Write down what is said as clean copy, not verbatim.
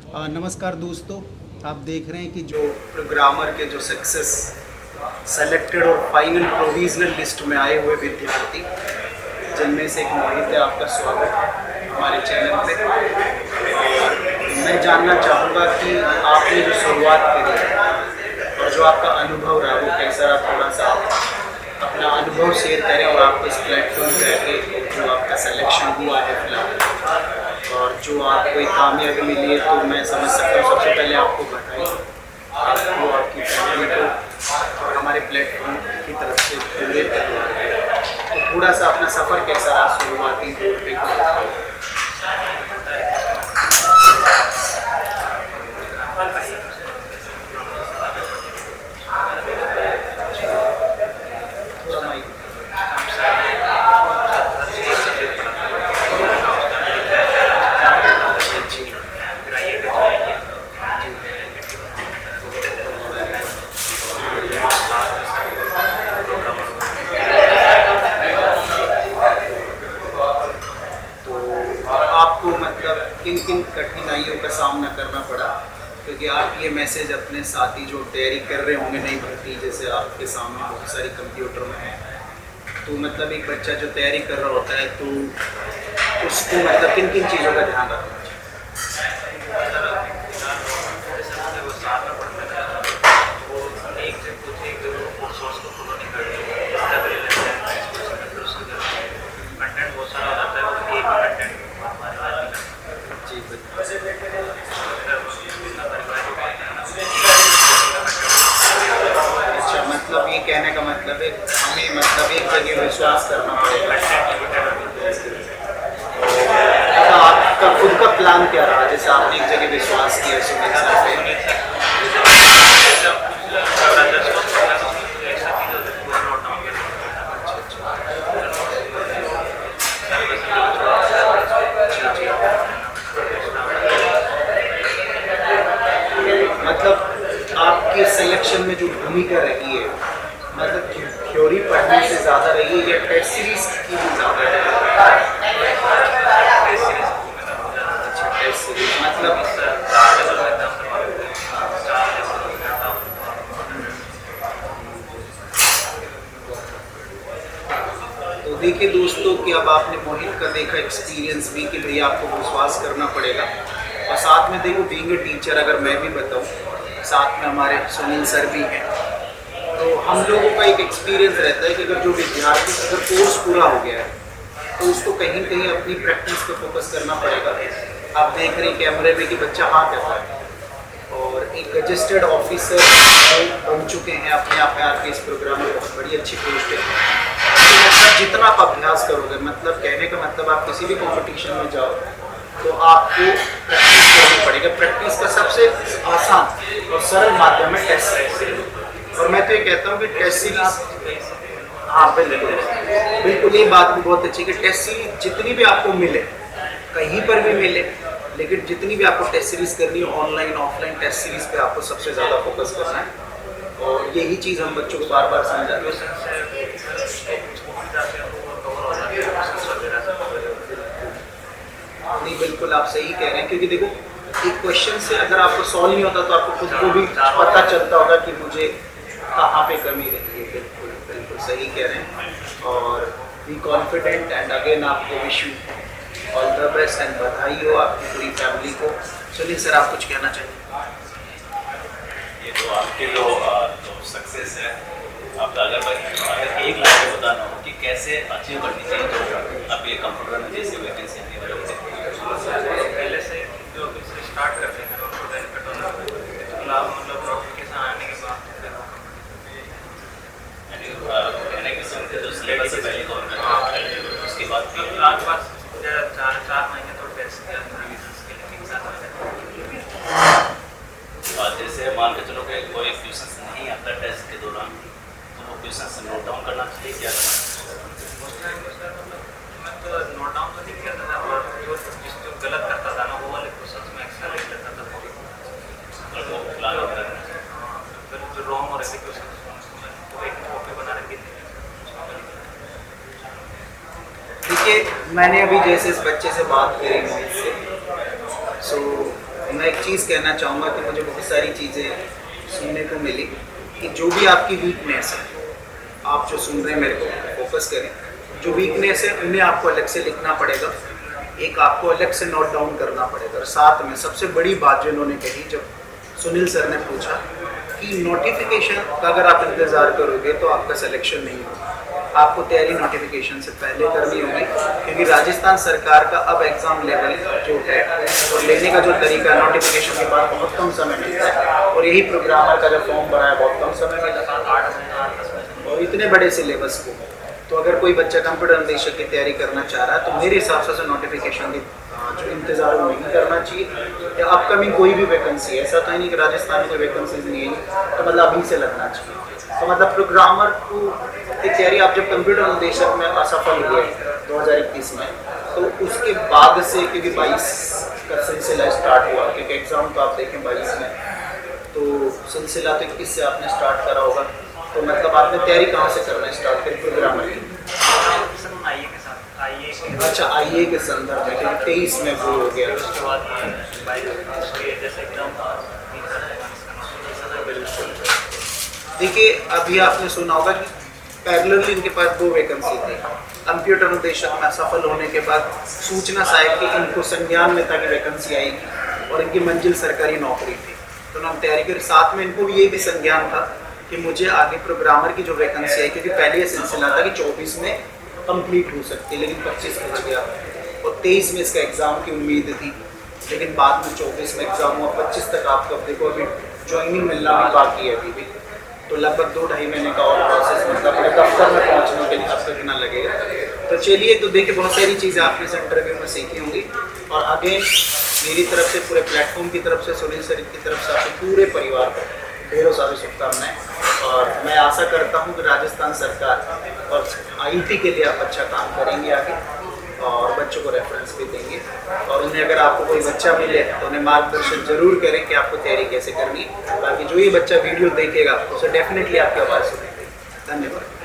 नमस्कार दोस्तों, आप देख रहे हैं कि जो प्रोग्रामर के जो सक्सेस सेलेक्टेड और फाइनल प्रोविजनल लिस्ट में आए हुए विद्यार्थी, जिनमें से एक मोहित है। आपका स्वागत है हमारे चैनल पे। और मैं जानना चाहूँगा कि आपने जो शुरुआत करी और जो आपका अनुभव रहा वो कैसा रहा। थोड़ा सा अपना अनुभव शेयर करें और आपको इस प्लेटफॉर्म पे आके जो आपका सिलेक्शन हुआ है फिलहाल और जो आपको एक कामयाबी मिली है, तो मैं समझ सकता हूँ। सबसे पहले आपको बधाई, आपको, आपकी फैमिली को और हमारे प्लेटफॉर्म की तरफ से पूरे तो थोड़ा सा अपना सफ़र कैसा रहा शुरुआती तौर पे। थोड़ा माइक। आपको मतलब किन किन कठिनाइयों का सामना करना पड़ा, क्योंकि आप ये मैसेज अपने साथी जो तैयारी कर रहे होंगे नई भर्ती, जैसे आपके सामने बहुत सारी कंप्यूटर में है, तो मतलब एक बच्चा जो तैयारी कर रहा होता है तो उसको मतलब किन किन चीज़ों का ध्यान रखना चाहिए? अच्छा, मतलब ये कहने का मतलब है हमें मतलब एक जगह विश्वास करना पड़ेगा। तो आपका खुद का प्लान क्या रहा, जैसे आपने एक जगह विश्वास किया सुनिश्चित पे? मतलब आपके सिलेक्शन में जो भूमिका रही है, मतलब थ्योरी पढ़ने से ज़्यादा रही है या टेस्ट सीरीज की भी ज़्यादा है? अच्छा, टेस्ट सीरीज मतलब तो देखिए दोस्तों कि अब आपने मोहित का देखा एक्सपीरियंस भी कि भैया आपको विश्वास करना पड़ेगा। और साथ में देखो बीइंग ए टीचर, अगर मैं भी बताऊं, साथ में हमारे सुनील सर भी हैं, तो हम लोगों का एक एक्सपीरियंस रहता है कि अगर जो विद्यार्थी अगर कोर्स पूरा हो गया है तो उसको कहीं कहीं अपनी प्रैक्टिस पे फोकस करना पड़ेगा। आप देख रहे हैं कैमरे में कि बच्चा हाँ कहता है और एक रजिस्टर्ड ऑफिसर बन चुके हैं अपने आप में आके इस प्रोग्राम में, बहुत बड़ी अच्छी पोस्ट है। तो मतलब जितना आप अभ्यास करोगे, मतलब कहने का मतलब आप किसी भी कॉम्पिटिशन में जाओ तो आपको प्रैक्टिस करनी पड़ेगा। प्रैक्टिस का सबसे आसान और सरल माध्यम है टेस्ट सीरीज। और मैं तो ये कहता हूँ कि टेस्ट सीरीज, हाँ बिल्कुल बिल्कुल, ये बात भी बहुत अच्छी है कि टेस्ट सीरीज जितनी भी आपको मिले, कहीं पर भी मिले, लेकिन जितनी भी आपको टेस्ट सीरीज करनी है, ऑनलाइन ऑफलाइन टेस्ट सीरीज पे आपको सबसे ज़्यादा फोकस करना है। और यही चीज़ हम बच्चों को बार बार समझाते हैं। नहीं बिल्कुल आप सही कह रहे हैं, क्योंकि देखो एक क्वेश्चन से अगर आपको सॉल्व नहीं होता तो आपको खुद को भी पता चलता होगा कि मुझे कहाँ पे कमी रही है। बिल्कुल बिल्कुल सही कह रहे हैं। और बी कॉन्फिडेंट एंड अगेन आपको wish you all the best and बधाई हो आपकी पूरी फैमिली को। सुनील सर, आप कुछ कहना चाहिए? ये तो आपके जो सक्सेस है, आपका अगर एक लाइन में बताना हो कि कैसे अचीव करनी चाहिए, तो आप ये कंप्यूटर में जैसे वैकेंसी आने वाली पहले से जो स्टार्ट करते हैं उनको बेनिफिट होना मतलब नोटिफिकेशन आने के बाद कहने की सुनते जो सिलेबस से पहले गवर्नमेंट, उसके बाद भी आज पास 4 महीने तो टेस्ट के रिविजन्स के लिए और जैसे मान के चलो कि कोई क्वेश्चन नहीं आता टेस्ट के दौरान, तो वो क्वेश्चन नोट डाउन करना चाहिए क्या करना? मैं तो नोट डाउन तो नहीं करता था, और जो गलत करता था ना वो वाले क्वेश्चन में एक्स्ट्रा लिख लेता था, और वो प्लान करना चाहिए। फिर जो रॉन्ग और ऐसे क्वेश्चन वो एक कॉपी बना रखी थी। देखिए मैंने अभी जैसे इस बच्चे से बात करी मोहित से, सो मैं एक चीज़ कहना चाहूँगा कि मुझे बहुत सारी चीज़ें सुनने को मिली कि जो भी आपकी वीकनेस है, आप जो सुन रहे हैं मेरे को फोकस करें, जो वीकनेस है उन्हें आपको अलग से लिखना पड़ेगा, एक आपको अलग से नोट डाउन करना पड़ेगा। और साथ में सबसे बड़ी बात जो इन्होंने कही, जब सुनील सर ने पूछा कि नोटिफिकेशन का अगर आप इंतज़ार करोगे तो आपका सिलेक्शन नहीं होगा, आपको तैयारी नोटिफिकेशन से पहले करनी होगी, क्योंकि राजस्थान सरकार का अब एग्ज़ाम लेवल जो है और लेने का जो तरीका है, नोटिफिकेशन के बाद बहुत कम समय मिलता है, और यही प्रोग्रामर का जो फॉर्म भरा है बहुत कम समय मिलता है, और इतने बड़े सिलेबस को। तो अगर कोई बच्चा कंप्यूटर अनुदेशक की तैयारी करना चाह रहा है तो मेरे हिसाब से नोटिफिकेशन की जो इंतज़ार वो नहीं करना चाहिए, या अपकमिंग कोई भी वैकेंसी है, ऐसा तो नहीं कि राजस्थान में कोई वैकेंसीज नहीं है तो मतलब अभी से लगना चाहिए। तो मतलब प्रोग्रामर को की तैयारी, आप जब कंप्यूटर अनुदेशक में असफल हुए 2021 में, तो उसके बाद से क्योंकि 22 का सिलसिला स्टार्ट हुआ, क्योंकि एग्ज़ाम तो आप देखें 22 में, तो सिलसिला तो 21 से आपने स्टार्ट करा होगा, तो मतलब आपने तैयारी कहाँ से करना स्टार्ट करी प्रोग्रामर की? अच्छा, आईए के संदर्भ में, क्योंकि 23 में वो हो गया। उसके बाद जैसे देखिए, अभी आपने सुना होगा कि पैरेलली इनके पास 2 वैकेंसी थी। कंप्यूटर अनुदेशक में सफल होने के बाद सूचना सहायक की इनको संज्ञान में था कि वैकेंसी आएगी और इनकी मंजिल सरकारी नौकरी थी, तो उन्होंने तैयारी करी। साथ में इनको ये भी संज्ञान था कि मुझे आगे प्रोग्रामर की जो वैकेंसी आई, क्योंकि पहले ये सिलसिला था कि 24 में कंप्लीट हो सकती है, लेकिन 25 बच गया, और 23 में इसका एग्ज़ाम की उम्मीद थी, लेकिन बाद में 24 में एग्ज़ाम हुआ। 25 तक आपको अब देखो अभी ज्वाइनिंग मिलना भी बाकी है अभी भी, तो लगभग 2-2.5 महीने का और प्रोसेस, मतलब अपने दफ्तर में पहुँचने के लिए अब तक ना लगेगा। तो चलिए, तो देखिए बहुत सारी चीज़ें आपने इस इंटरव्यू में सीखी होंगी, और आगे मेरी तरफ से, पूरे प्लेटफॉर्म की तरफ से, सुनील सर की तरफ से आपके पूरे परिवार को ढेरों सारी शुभकामनाएं, और मैं आशा करता हूं कि राजस्थान सरकार और आईटी के लिए आप अच्छा काम करेंगे आगे, और बच्चों को रेफरेंस भी देंगे, और उन्हें अगर आपको कोई बच्चा मिले तो उन्हें मार्गदर्शन जरूर करें कि आपको तैयारी कैसे करनी है, ताकि जो ये बच्चा वीडियो देखेगा उसे डेफिनेटली आपकी आवाज़ सुनेगी। धन्यवाद।